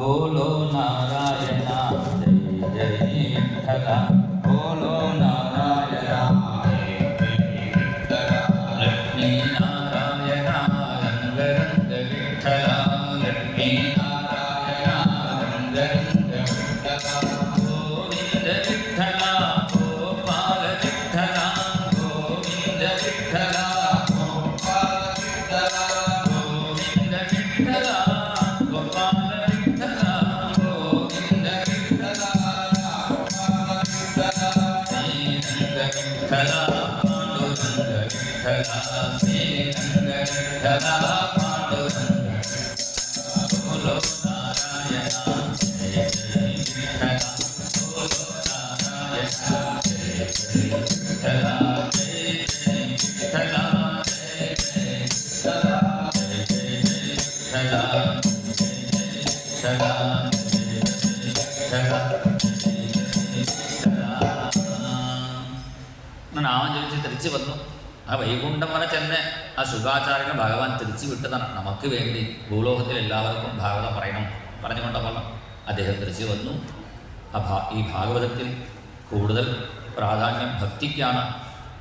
ബോലോ നാരായണ ജയ് ജയ് വിഠല, ബോലോ നാരായണ നാമം ചോദിച്ച് തിരിച്ചു വന്നു. ആ വൈകുണ്ഠം വരെ ചെന്ന് ആ ശുകാചാര്യനെ ഭഗവാൻ തിരിച്ചു വിട്ടതാണ് നമുക്ക് വേണ്ടി. ഭൂലോകത്തിൽ എല്ലാവർക്കും ഭാഗവതം പറഞ്ഞുകൊണ്ടപ്പോൾ അദ്ദേഹം തിരിച്ചു വന്നു. ഈ ഭാഗവതത്തിൽ കൂടുതൽ പ്രാധാന്യം ഭക്തിക്കാണ്.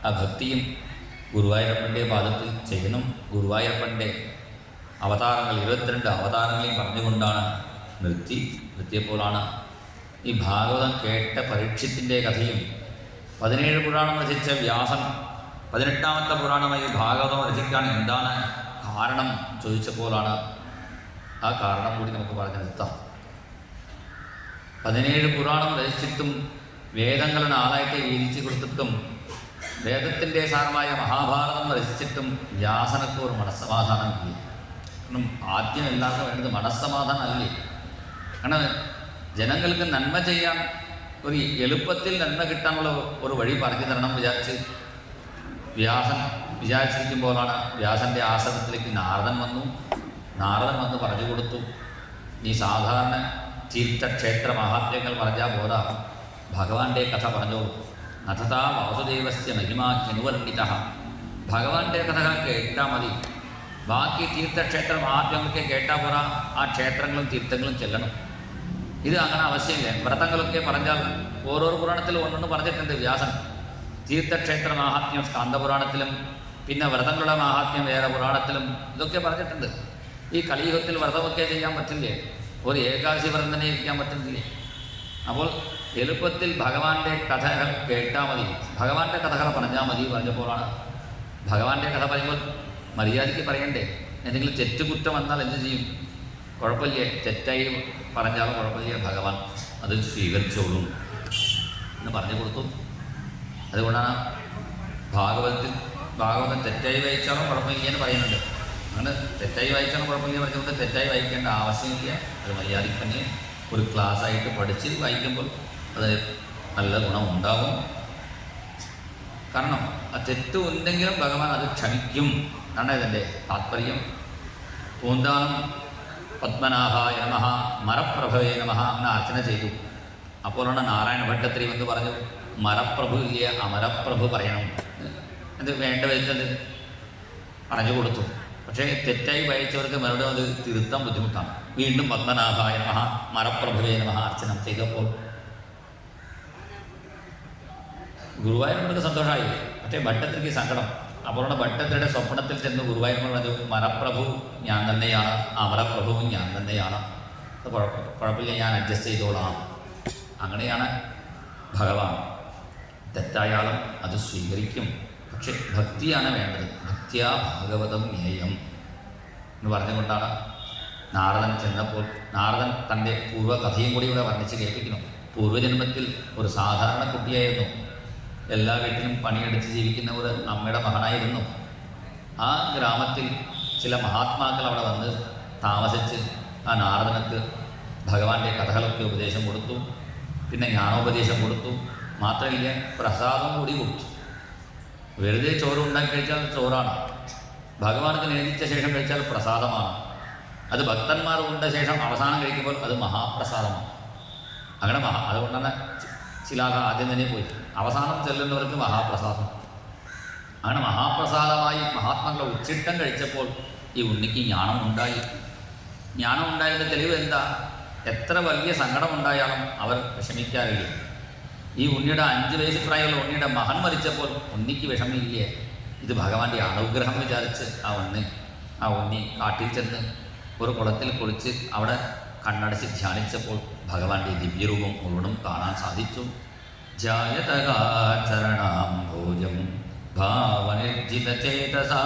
ആ ഭക്തിയും ഗുരുവായൂരപ്പൻ്റെ പാദത്തിൽ ചെയ്യണം. ഗുരുവായൂരപ്പൻ്റെ അവതാരങ്ങൾ 22 അവതാരങ്ങളെയും പറഞ്ഞുകൊണ്ടാണ് നിർത്തിയപ്പോഴാണ് ഈ ഭാഗവതം കേട്ട പരീക്ഷത്തിൻ്റെ കഥയും 17 പുരാണം രചിച്ച വ്യാസൻ 18ാമത്തെ പുരാണമായി ഭാഗവതം രചിക്കാൻ എന്താണ് കാരണം ചോദിച്ചപ്പോഴാണ് ആ കാരണം കൂടി നമുക്ക് പറഞ്ഞു നിർത്താം. 17 പുരാണം രചിച്ചിട്ടും വേദങ്ങളെ ആളായിട്ട് വീതിച്ചു കൊടുത്തിട്ടും വേദത്തിൻ്റെ സാരമായ മഹാഭാരതം രചിച്ചിട്ടും വ്യാസനക്ക് ഒരു മനസ്സമാധാനമില്ലേ? കാരണം ആദ്യം എല്ലാവർക്കും വേണ്ടത് മനസ്സമാധാനം അല്ലേ? കാരണം ജനങ്ങൾക്ക് നന്മ ചെയ്യാൻ ഒരു എളുപ്പത്തിൽ നന്മ കിട്ടാനുള്ള ഒരു വഴി പറഞ്ഞു തരണം വിചാരിച്ച് വ്യാസൻ വിചാരിച്ചിരിക്കുമ്പോഴാണ് വ്യാസൻ്റെ ആശ്രമത്തിലേക്ക് നാരദൻ വന്നു പറഞ്ഞു കൊടുത്തു, നീ സാധാരണ തീർത്ഥക്ഷേത്ര മഹാത്മ്യങ്ങൾ പറഞ്ഞാൽ പോരാ, ഭഗവാന്റെ കഥ പറഞ്ഞോളൂ. നഥതാ വാസുദേവസ്യ മഹിമാഖ്യനുവർണ്ണിത. ഭഗവാന്റെ കഥകൾ കേട്ടാൽ മതി, ബാക്കി തീർത്ഥക്ഷേത്ര മഹാത്മ്യങ്ങളൊക്കെ കേട്ടാൽ പോരാ, ആ ക്ഷേത്രങ്ങളും തീർത്ഥങ്ങളും ചെല്ലണം. ഇത് അങ്ങനെ ആവശ്യമില്ല. വ്രതങ്ങളൊക്കെ പറഞ്ഞാൽ ഓരോ പുരാണത്തിലും ഒന്നൊന്ന് പറഞ്ഞിട്ടുണ്ട് വ്യാസൻ. തീർത്ഥക്ഷേത്ര മാഹാത്മ്യം സ്കാന്ദപുരാണത്തിലും പിന്നെ വ്രതങ്ങളുടെ മാഹാത്മ്യം വേറെ പുരാണത്തിലും ഇതൊക്കെ പറഞ്ഞിട്ടുണ്ട്. ഈ കലിയുഗത്തിൽ വ്രതമൊക്കെ ചെയ്യാൻ പറ്റില്ലേ? ഒരു ഏകാദശി വ്രതം തന്നെ ഇരിക്കാൻ പറ്റുന്നില്ലേ? അപ്പോൾ എളുപ്പത്തിൽ ഭഗവാന്റെ കഥകൾ കേട്ടാൽ മതി, ഭഗവാന്റെ കഥകൾ പറഞ്ഞാൽ മതി പറഞ്ഞപ്പോഴാണ്. ഭഗവാന്റെ കഥ പറയുമ്പോൾ മര്യാദയ്ക്ക് പറയണ്ടേ? എന്തെങ്കിലും തെറ്റുകുറ്റം വന്നാൽ എന്ത് ചെയ്യും? കുഴപ്പമില്ലേ, തെറ്റായി പറഞ്ഞാലും കുഴപ്പമില്ല, ഭഗവാൻ അത് സ്വീകരിച്ചോളൂ എന്ന് പറഞ്ഞു കൊടുത്തു. അതുകൊണ്ടാണ് ഭാഗവതം തെറ്റായി വായിച്ചാലും കുഴപ്പമില്ല എന്ന് പറയുന്നുണ്ട്. അങ്ങനെ തെറ്റായി വായിച്ചാലും കുഴപ്പമില്ല പറഞ്ഞുകൊണ്ട് തെറ്റായി വായിക്കേണ്ട ആവശ്യമില്ല. അത് മര്യാദയ്ക്ക് തന്നെ ഒരു ക്ലാസ്സായിട്ട് പഠിച്ച് വായിക്കുമ്പോൾ അത് നല്ല ഗുണമുണ്ടാവും. കാരണം ആ തെറ്റ് ഉണ്ടെങ്കിലും ഭഗവാൻ അത് ക്ഷമിക്കും എന്നാണ് ഇതിൻ്റെ താത്പര്യം. പൂന്താനം പത്മനാഭായ നമഃ മരപ്രഭവേ നമഃ എന്ന അർച്ചന ചെയ്തു. അപ്പോഴാണ് നാരായണ ഭട്ടത്തിരി എന്ന് പറഞ്ഞു, മരപ്രഭു ഇല്ല, അമരപ്രഭു പറയണം. അത് വേണ്ട വിധത്തിൽ പറഞ്ഞു കൊടുത്തു. പക്ഷേ തെറ്റായി വായിച്ചവർക്ക് മറുപടി അത് തിരുത്താൻ ബുദ്ധിമുട്ടാണ്. വീണ്ടും പത്മനാഭായ നമഃ മരപ്രഭുവേ നമഃ അർച്ചന ചെയ്തപ്പോൾ ഗുരുവായൂരപ്പനക്ക് സന്തോഷമായി. പക്ഷേ ഭട്ടത്തിരിക്ക് സങ്കടം. അപ്പോഴാണ് ഭട്ടത്തിരിയുടെ സ്വപ്നത്തിൽ ചെന്ന് ഗുരുവായൂരപ്പൻ പറഞ്ഞു, മരപ്രഭു ഞാൻ തന്നെയാണ്, അമരപ്രഭുവും ഞാൻ തന്നെയാണ്, അത് കുഴപ്പമില്ല, ഞാൻ അഡ്ജസ്റ്റ് ചെയ്തോളാം. അങ്ങനെയാണ് ഭഗവാൻ. തെറ്റായാലും അത് സ്വീകരിക്കും. പക്ഷെ ഭക്തിയാണ് വേണ്ടത്. ഭക്തിയാ ഭാഗവതം ജ്ഞേയം എന്ന് പറഞ്ഞുകൊണ്ടാണ് നാരദൻ ചെന്നപ്പോൾ നാരദൻ തൻ്റെ പൂർവ്വകഥയും കൂടി ഇവിടെ വർണ്ണിച്ച് കേൾപ്പിക്കുന്നു. പൂർവ്വജന്മത്തിൽ ഒരു സാധാരണ കുട്ടിയായിരുന്നു. എല്ലാ വീട്ടിലും പണിയെടുത്ത് ജീവിക്കുന്ന ഒരു അമ്മയുടെ മകനായിരുന്നു. ആ ഗ്രാമത്തിൽ ചില മഹാത്മാക്കൾ അവിടെ വന്ന് താമസിച്ച് ആ നാരദനക്ക് ഭഗവാന്റെ കഥകളൊക്കെ ഉപദേശം കൊടുത്തു. പിന്നെ ജ്ഞാനോപദേശം കൊടുത്തു. മാത്രമല്ല പ്രസാദം കൂടി കൊടുത്തു. വെറുതെ ചോറ് ഉണ്ടാക്കി കഴിച്ചാൽ ചോറാണ്, ഭഗവാനക്ക് നിവേദിച്ച ശേഷം കഴിച്ചാൽ പ്രസാദമാണ്. അത് ഭക്തന്മാർ ഉണ്ട ശേഷം അവസാനം കഴിക്കുമ്പോൾ അത് മഹാപ്രസാദമാണ്. അങ്ങനെ അതുകൊണ്ടാണ് ശിലാഖ ആദ്യം തന്നെ പോയി, അവസാനം ചെല്ലുന്നവർക്ക് മഹാപ്രസാദം. അങ്ങനെ മഹാപ്രസാദമായി മഹാത്മാക്കളെ ഉച്ചിട്ടം കഴിച്ചപ്പോൾ ഈ ഉണ്ണിക്ക് ജ്ഞാനം ഉണ്ടായി. ജ്ഞാനം ഉണ്ടായതിൻ്റെ തെളിവ് എന്താ? എത്ര വലിയ സങ്കടമുണ്ടായാലും അവർ വിഷമിക്കാറില്ല. ഈ ഉണ്ണിയുടെ 5 വയസ്സ് പ്രായമുള്ള ഉണ്ണിയുടെ മകൻ മരിച്ചപ്പോൾ ഉണ്ണിക്ക് വിഷമില്ലേ? ഇത് ഭഗവാന്റെ അനുഗ്രഹം വിചാരിച്ച് ആ ഉണ്ണി കാട്ടിൽ ചെന്ന് ഒരു കുളത്തിൽ കുളിച്ച് അവിടെ കണ്ണടച്ച് ധ്യാനിച്ചപ്പോൾ ഭഗവാന്റെ ദിവ്യരൂപം മുഴുവനും കാണാൻ സാധിച്ചു. ജായതകാചരണാംഭോജം ഭാവനിർജിതചേതസാ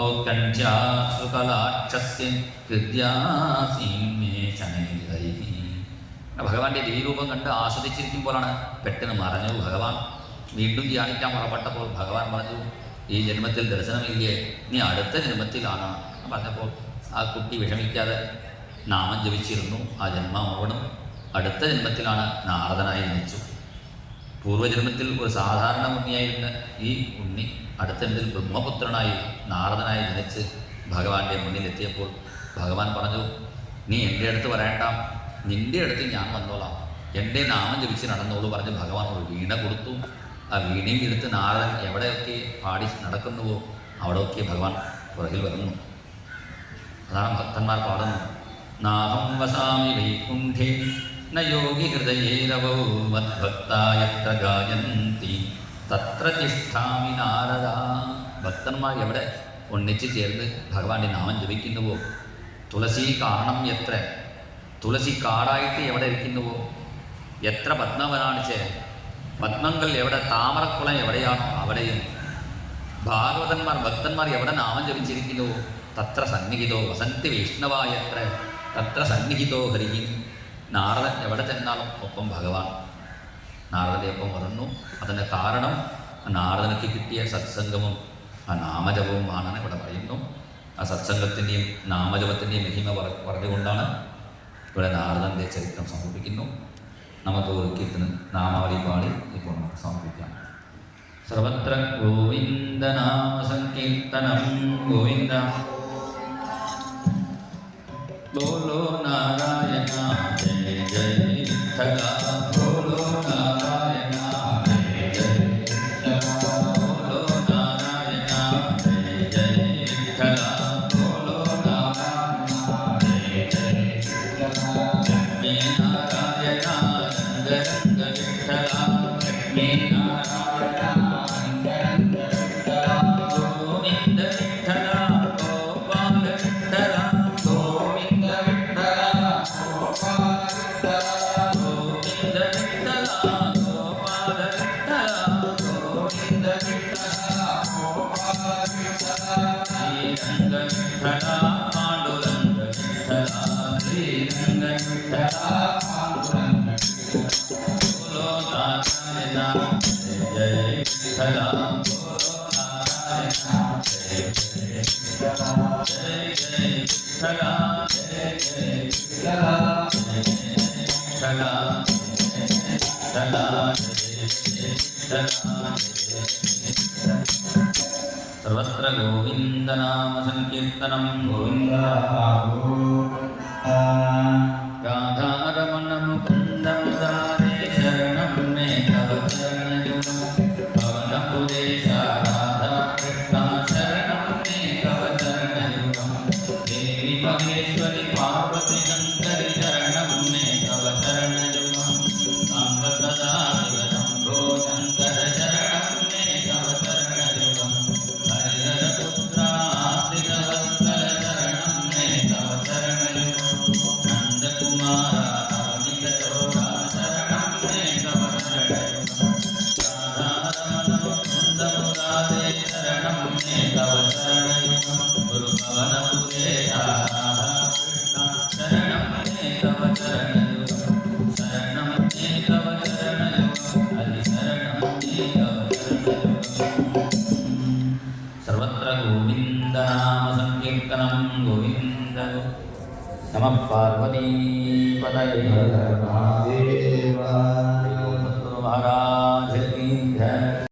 ഔത്കണ്ഠ്യാശ്രുകലാക്ഷസ്യ ഹൃദ്യാസീമേശനൈർഹരിഃ. ഭഗവാന്റെ ദിവ്യരൂപം കണ്ട് ആസ്വദിച്ചിരിക്കുമ്പോഴാണ് പെട്ടെന്ന് മറഞ്ഞു ഭഗവാൻ. വീണ്ടും ധ്യാനിക്കാൻ പുറപ്പെട്ടപ്പോൾ ഭഗവാൻ പറഞ്ഞു, ഈ ജന്മത്തിൽ ദർശനമില്ലേ, നീ അടുത്ത ജന്മത്തിലാണ് പറഞ്ഞപ്പോൾ ആ കുട്ടി വിഷമിക്കാതെ നാമം ജപിച്ചിരുന്നു. ആ ജന്മം മുഴുവനും അടുത്ത ജന്മത്തിലാണ് നാരദനായി ജനിച്ചു. പൂർവ്വജന്മത്തിൽ ഒരു സാധാരണ ഉണ്ണിയായിരുന്ന ഈ ഉണ്ണി അടുത്ത ജന്മത്തിൽ ബ്രഹ്മപുത്രനായി നാരദനായി ജനിച്ച് ഭഗവാന്റെ മുന്നിലെത്തിയപ്പോൾ ഭഗവാൻ പറഞ്ഞു, നീ എൻ്റെ അടുത്ത് വരേണ്ട, നിൻ്റെ അടുത്ത് ഞാൻ വന്നോളാം, എൻ്റെ നാമം ജപിച്ച് നടന്നോളൂ പറഞ്ഞ് ഭഗവാൻ ഒരു വീണ കൊടുത്തു. ആ വീണയും എടുത്ത് നാരദൻ എവിടെയൊക്കെ പാടി നടക്കുന്നുവോ അവിടെയൊക്കെ ഭഗവാൻ പുറകിൽ വരുന്നു. അതാണ് ഭക്തന്മാർ പാടുന്നു. നാഹം വസാമി വൈകുണ്ഠേ ന യോഗി ഹൃദയേരവോ മദ്ഭക്തായത്ര ഗായന്തി തത്ര തിഷ്ഠാമി നാരദ. ഭക്തന്മാർ എവിടെ ഒന്നിച്ച് ചേർന്ന് ഭഗവാന്റെ നാമം ജപിക്കുന്നുവോ, തുളസി കാരണം എത്ര, തുളസി കാടായിട്ട് എവിടെ ഇരിക്കുന്നുവോ, എത്ര പത്മവനാണ് പത്മങ്ങൾ എവിടെ, താമരക്കുളം എവിടെയാണോ അവിടെയും ഭാഗവതന്മാർ ഭക്തന്മാർ എവിടെ നാമം ജപിച്ചിരിക്കുന്നുവോ തത്ര സന്നിഹിതോ വസന്തി വൈഷ്ണവായത്ര തത്ര സന്നിഹിതോ ഹരിഹി. നാരദൻ എവിടെ ചെന്നാലും ഒപ്പം ഭഗവാൻ നാരദൻ്റെ ഒപ്പം വരുന്നു. അതിൻ്റെ കാരണം നാരദനക്ക് കിട്ടിയ സത്സംഗവും ആ നാമജപവുമാണെന്ന് ഇവിടെ പറയുന്നു. ആ സത്സംഗത്തിൻ്റെയും നാമജപത്തിൻ്റെയും മഹിമ പറഞ്ഞുകൊണ്ടാണ് ഇവിടെ നാരദൻ്റെ ചരിത്രം സമർപ്പിക്കുന്നു. നമുക്ക് ഒരു കീർത്തനം നാമാവലി പാടി ഇപ്പോൾ നമുക്ക് സമർപ്പിക്കാം. സർവത്ര ഗോവിന്ദനാമ സങ്കീർത്തനം ഗോവിന്ദ ബോലോ നാരായണ ജയ ജയ വിഠല ബോലോ നാരായണ ജയ ജയ വിഠല ബോലോ നാരായണ ജയ ജയ വിഠല ബോലോ നാരായണ ജയ ജയ വിഠല ലക്ഷ്മീ നാരായണ രംഗ രംഗ വിഠല ലക്ഷ്മീ നാരായണ രംഗ രംഗ വിഠല ഗോവിന്ദ വിഠല ഗോപാല വിഠല ഗോവിന്ദ വിഠല ഗോപാല വിഠല ഗോവിന്ദ വിഠല ഗോപാല വിഠല ഗോവിന്ദ വിഠല ഗോപാല വിഠല ശ്രീരംഗ വിഠല പാണ്ഡുരംഗ വിഠല ശ്രീരംഗ വിഠല പാണ്ഡുരംഗ ബോലോ നാരായണ ജയ ജയ വിഠല ബോലോ നാരായണ ജയ ജയ വിഠല ജയ ജയ വിഠല ജയ ജയ വിഠല ജയ ജയ വിഠല സർവത്ര ഗോവിന്ദനാമ സങ്കീർത്തനം ഗോവിന്ദ രാധാരമണ മുകുന്ദ മുരാരേ ശരണം മേ തവ ചരണയുഗം ഭവനപുരേശ രാധാ കൃഷ്ണ ശരണം മേ തവ ചരണയുഗം ദേവി മഹേശ്വരി പാർവതി ശങ്കരി ശരണം മേ തവ ചരണയുഗം സാംബ സദാ ശിവ ശംഭോ ശങ്കര ശരണം മേ തവ ചരണയുഗം ഹരിഹര പുത്ര ആശ്രിതവത്സല ശരണം മേ തവ ചരണയുഗം നന്ദകുമാര നവനിത ചോര ശരണം മേ തവ ചരണയുഗം രാധാരമണ മുകുന്ദ മുരാരേ ശരണം മേ തവ ചരണയുഗം ഗുരുഭവനപുരേശ രാധാ കൃഷ്ണ ശരണം മേ തവ ചരണയുഗം ശരണം മേ തവ ചരണയുഗം ഹരി ശരണം മേ തവ ചരണയുഗം സർവത്ര ഗോവിന്ദനാമ സങ്കീർത്തനം ഗോവിന്ദ നമഃ പാർവതീപതയേ